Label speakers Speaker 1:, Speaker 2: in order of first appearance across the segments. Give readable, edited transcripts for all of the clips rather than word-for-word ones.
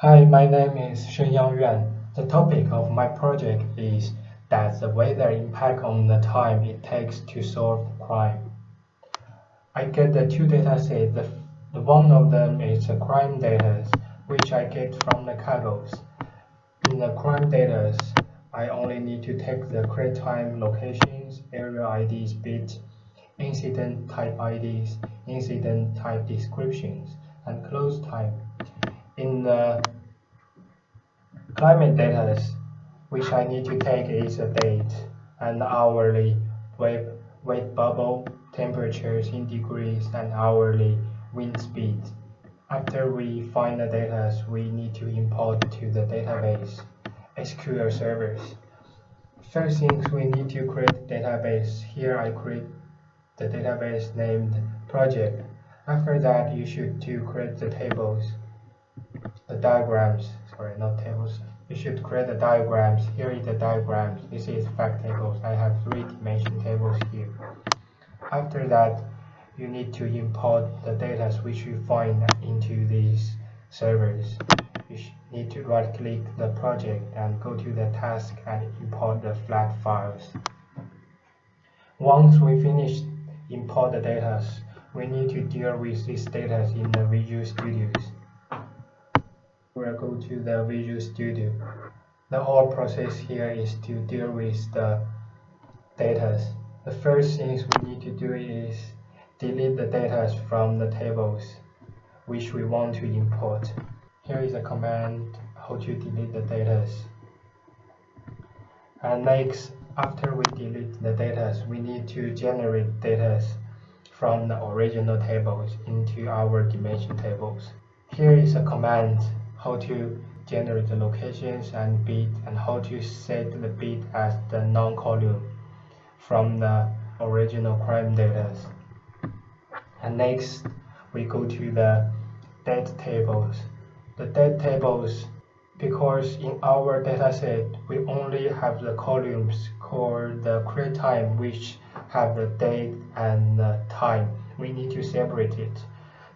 Speaker 1: Hi, my name is Shenyang Yuan. The topic of my project is that the weather impact on the time it takes to solve crime. I get the two data sets. The one of them is the crime data, which I get from the Kagos. In the crime data, I only need to take the create time locations, area IDs, bit, incident type IDs, incident type descriptions, and close time. In the climate data, which I need to take is a date and hourly wave bubble, temperatures in degrees, and hourly wind speed. After we find the data, we need to import to the database SQL servers. First things we need to create database. Here I create the database named project. After that, you should to create the tables, the diagrams, sorry, not tables. You should create the diagrams. Here is the diagrams. This is fact tables. I have 3-dimension tables here. After that, you need to import the data which you find into these servers. You need to right click the project and go to the task and import the flat files. Once we finish import the data, we need to deal with this data in the Visual Studios. We'll go to the Visual Studio. The whole process here is to deal with the data. The first things we need to do is delete the data from the tables which we want to import. Here is a command how to delete the data. And next, after we delete the data, we need to generate data from the original tables into our dimension tables. Here is a command how to generate the locations and bit and how to set the bit as the non-column from the original crime data. And next we go to the date tables. The date tables, because in our dataset we only have the columns called the create time which have the date and the time. We need to separate it.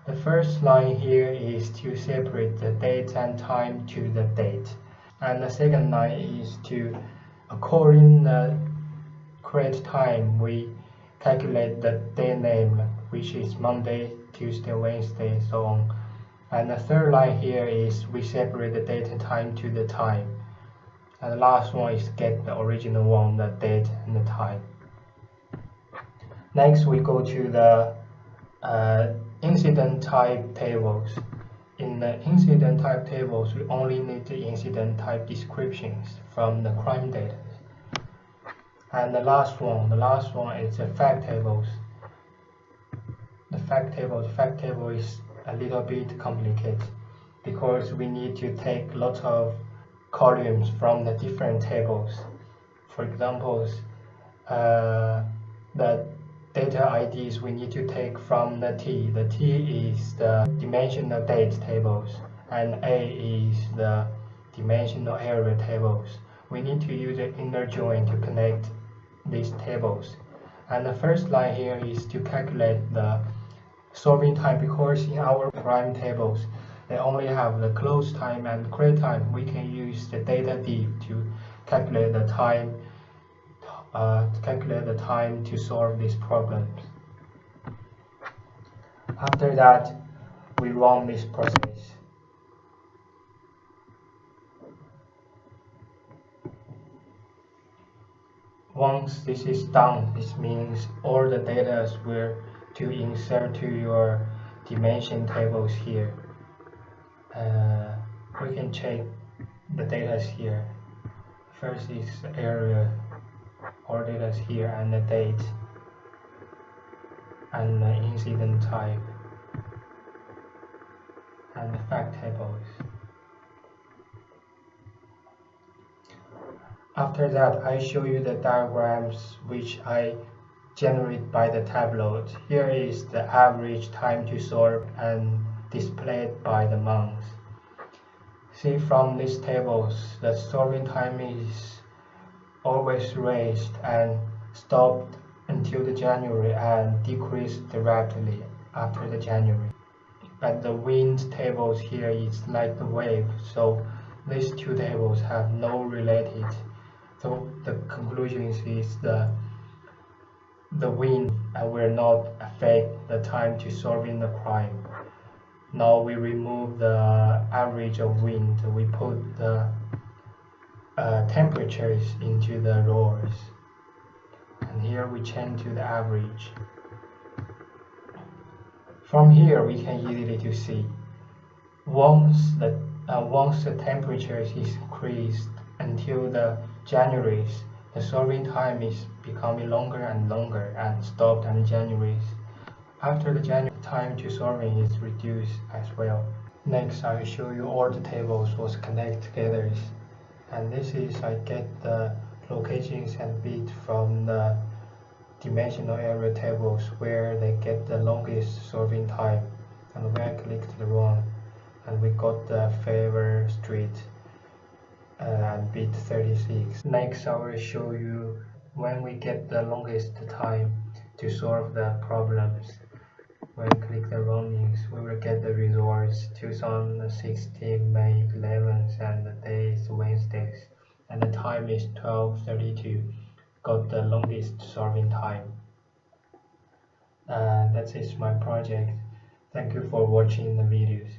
Speaker 1: The first line here is to separate the date and time to the date. And the second line is to, according the create time, we calculate the day name, which is Monday, Tuesday, Wednesday, so on. And the third line here is we separate the date and time to the time. And the last one is get the original one, the date and the time. Next we go to the incident type tables. In the incident type tables, we only need the incident type descriptions from the crime data. And the last one is the fact tables. The fact table is a little bit complicated because we need to take lots of columns from the different tables. For example, the data IDs we need to take from the T. The T is the dimensional date tables and A is the dimensional area tables. We need to use an inner join to connect these tables. And the first line here is to calculate the solving time, because in our crime tables they only have the close time and create time. We can use the data div to calculate the time to solve these problems. After that, we run this process. Once this is done, this means all the data will to insert to your dimension tables here. We can check the data here. First is the area, all data here, and the date, and the incident type, and the fact tables. After that, I show you the diagrams which I generate by the Tableau. Here is the average time to solve and displayed by the month. See, from these tables, the solving time is always raised and stopped until the January and decreased rapidly after the January. and the wind tables here is like the wave, so these two tables have no related. So the conclusion is the wind will not affect the time to solving the crime. Now we remove the average of wind. We put the temperatures into the rows, and here we change to the average. From here we can easily to see once the temperature is increased until the January's, the solving time is becoming longer and longer and stopped at January's. After the January, time to solving is reduced as well. Next, I will show you all the tables was connected together, and this is I get the locations and bit from the dimensional area tables where they get the longest solving time, and when I clicked the run, and we got the favor street and bit 36. Next, I will show you when we get the longest time to solve the problems. When we click the runnings, we will get the results 2016 May 11th, and the day is Wednesdays, and the time is 12:32. Got the longest solving time. That is my project. Thank you for watching the videos.